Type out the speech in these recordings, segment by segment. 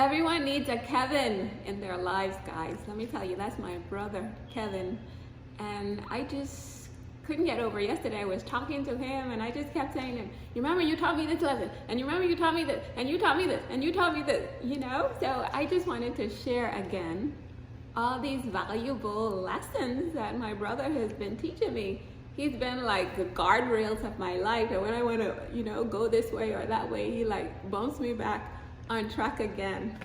Everyone needs a Kevin in their lives, guys. Let me tell you, that's my brother, Kevin. And I just couldn't get over. Yesterday I was talking to him and I just kept saying to him, you remember you taught me this lesson, and you remember you taught me this, and you taught me this, and you taught me this, you know? So I just wanted to share again all these valuable lessons that my brother has been teaching me. He's been like the guardrails of my life, and when I want to, go this way or that way, he like bumps me back on track again.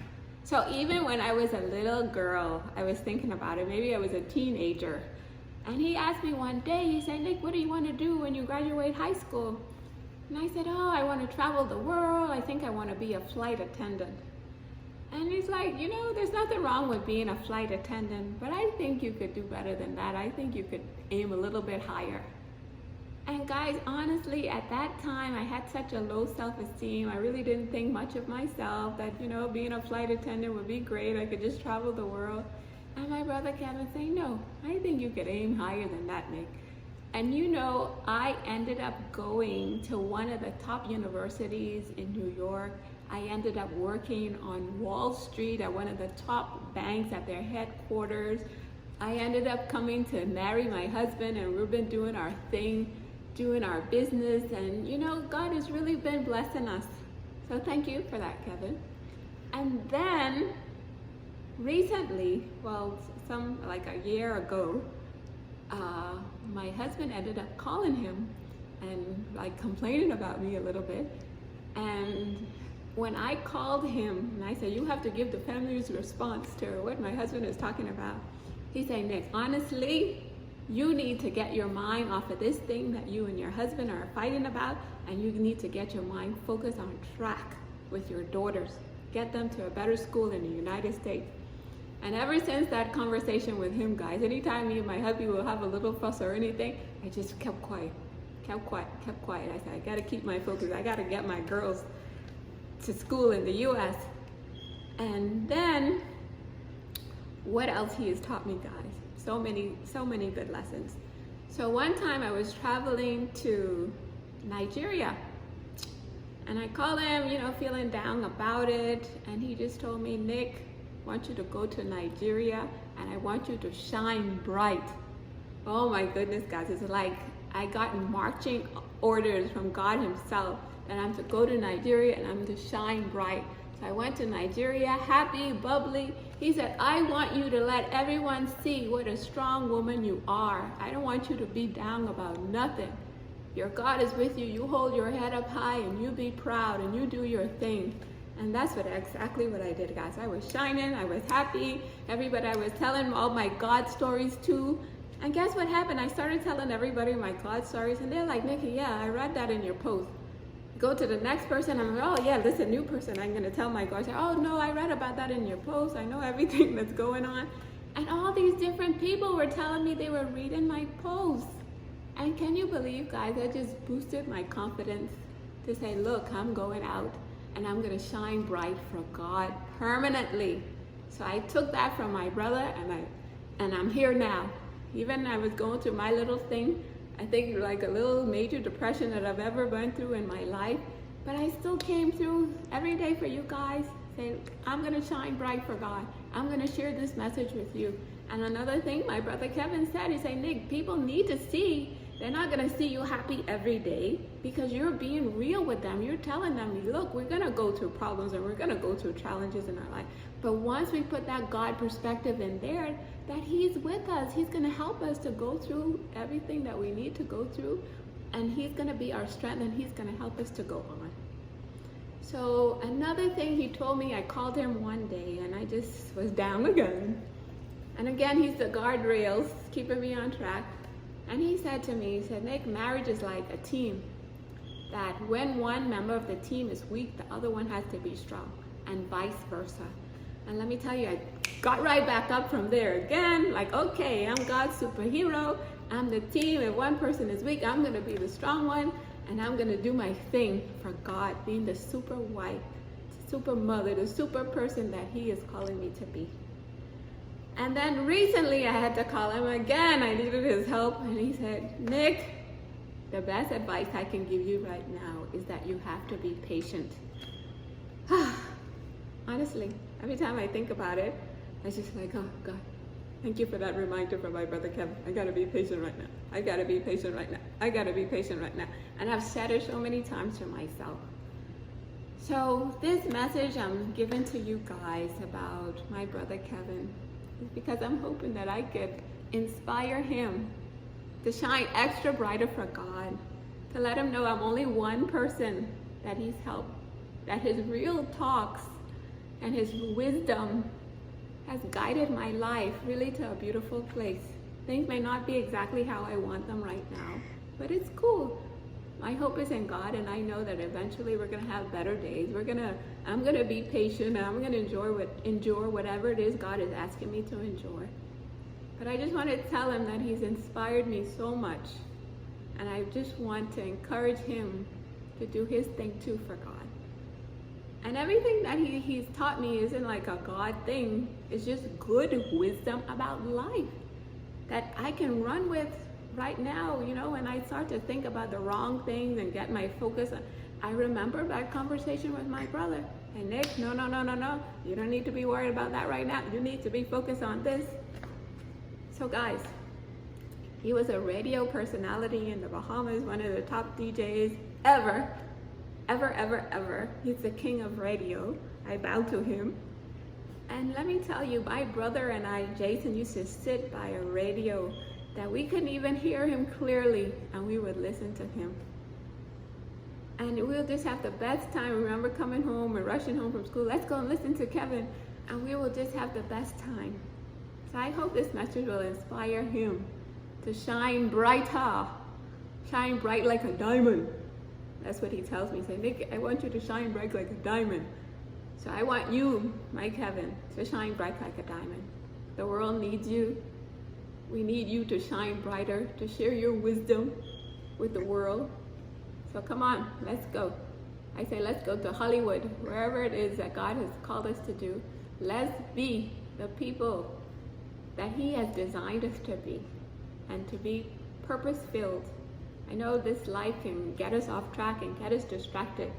So even when I was a little girl, I was thinking about it. Maybe I was a teenager. And he asked me one day, he said, Nick, what do you want to do when you graduate high school? And I said, oh, I want to travel the world. I think I want to be a flight attendant. And he's like, there's nothing wrong with being a flight attendant, but I think you could do better than that. I think you could aim a little bit higher. And guys, honestly, at that time, I had such a low self-esteem. I really didn't think much of myself that, being a flight attendant would be great. I could just travel the world. And my brother Kevin saying, no, I think you could aim higher than that, Nick. And I ended up going to one of the top universities in New York. I ended up working on Wall Street at one of the top banks at their headquarters. I ended up coming to marry my husband, and we've been doing our thing, doing our business, and God has really been blessing us. So thank you for that, Kevin. And then recently, like a year ago, my husband ended up calling him and like complaining about me a little bit. And when I called him and I said, you have to give the family's response to what my husband is talking about, he said, Nick, honestly, you need to get your mind off of this thing that you and your husband are fighting about, and you need to get your mind focused on track with your daughters. Get them to a better school in the United States. And ever since that conversation with him, guys, anytime me and my hubby will have a little fuss or anything, I just kept quiet. I said, I gotta keep my focus. I gotta get my girls to school in the US. And then, what else he has taught me, guys? So many good lessons. So one time I was traveling to Nigeria, and I called him, feeling down about it, and he just told me, Nick, I want you to go to Nigeria, and I want you to shine bright. Oh my goodness, guys, it's like I got marching orders from God himself that I'm to go to Nigeria and I'm to shine bright. So I went to Nigeria, happy, bubbly. He said, I want you to let everyone see what a strong woman you are. I don't want you to be down about nothing. Your God is with you. You hold your head up high and you be proud and you do your thing. And that's exactly what I did, guys. I was shining, I was happy. Everybody, I was telling all my God stories too. And guess what happened? I started telling everybody my God stories, and they're like, Nikki, yeah, I read that in your post. Go to the next person, I'm like, oh yeah, this is a new person. I'm gonna tell my God, oh no, I read about that in your post. I know everything that's going on. And all these different people were telling me they were reading my posts. And can you believe, guys, that just boosted my confidence to say, look, I'm going out and I'm gonna shine bright for God permanently. So I took that from my brother, and I'm here now. Even I was going through my little thing, I think like a little major depression that I've ever been through in my life, but I still came through every day for you guys. Say, I'm gonna shine bright for God. I'm gonna share this message with you. And another thing my brother Kevin said, he said, Nick, people need to see. They're not gonna see you happy every day because you're being real with them. You're telling them, look, we're gonna go through problems and we're gonna go through challenges in our life. But once we put that God perspective in there, that he's with us, he's gonna help us to go through everything that we need to go through, and he's gonna be our strength, and he's gonna help us to go on. So another thing he told me, I called him one day and I just was down again. And again, he's the guardrails, keeping me on track. And he said to me, he said, Nick, marriage is like a team. That when one member of the team is weak, the other one has to be strong, and vice versa. And let me tell you, I got right back up from there again, like, okay, I'm God's superhero. I'm the team. If one person is weak, I'm gonna be the strong one, and I'm gonna do my thing for God, being the super wife, super mother, the super person that he is calling me to be. And then recently I had to call him again. I needed his help, and he said, Nick, the best advice I can give you right now is that you have to be patient. honestly, every time I think about it, I just like, oh God, thank you for that reminder from my brother Kevin. I gotta be patient right now. I gotta be patient right now. I gotta be patient right now. And I've said it so many times to myself. So this message I'm giving to you guys about my brother Kevin is because I'm hoping that I could inspire him to shine extra brighter for God, to let him know I'm only one person that he's helped, that his real talks and his wisdom has guided my life really to a beautiful place. Things may not be exactly how I want them right now, but it's cool. My hope is in God, and I know that eventually we're gonna have better days. I'm gonna be patient, and I'm gonna endure whatever it is God is asking me to endure. But I just want to tell him that he's inspired me so much, and I just want to encourage him to do his thing too for God. And everything that he's taught me isn't like a God thing. It's just good wisdom about life that I can run with right now, when I start to think about the wrong things and get my focus on. I remember that conversation with my brother. And Nick, no. You don't need to be worried about that right now. You need to be focused on this. So guys, he was a radio personality in the Bahamas, one of the top DJs ever. He's the king of radio. I bow to him. And let me tell you, my brother and I, Jason, used to sit by a radio that we couldn't even hear him clearly, and we would listen to him. And we'll just have the best time. I remember coming home and rushing home from school, let's go and listen to Kevin, and we will just have the best time. So I hope this message will inspire him to shine brighter, shine bright like a diamond. That's what he tells me. He says, Nick, I want you to shine bright like a diamond. So I want you, my Kevin, to shine bright like a diamond. The world needs you. We need you to shine brighter, to share your wisdom with the world. So come on, let's go. I say let's go to Hollywood, wherever it is that God has called us to do. Let's be the people that he has designed us to be, and to be purpose-filled. I know this life can get us off track and get us distracted,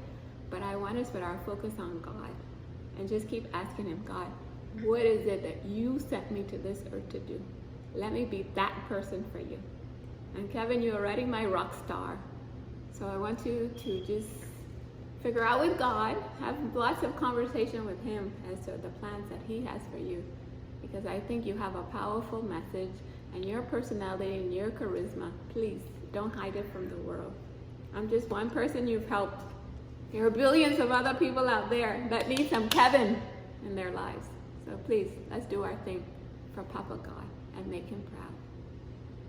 but I want us with our focus on God and just keep asking him, God, what is it that you sent me to this earth to do? Let me be that person for you. And Kevin, you're already my rock star. So I want you to just figure out with God, have lots of conversation with him as to the plans that he has for you. Because I think you have a powerful message, and your personality and your charisma, please don't hide it from the world. I'm just one person you've helped. There are billions of other people out there that need some Kevin in their lives. So please, let's do our thing for Papa God and make him proud.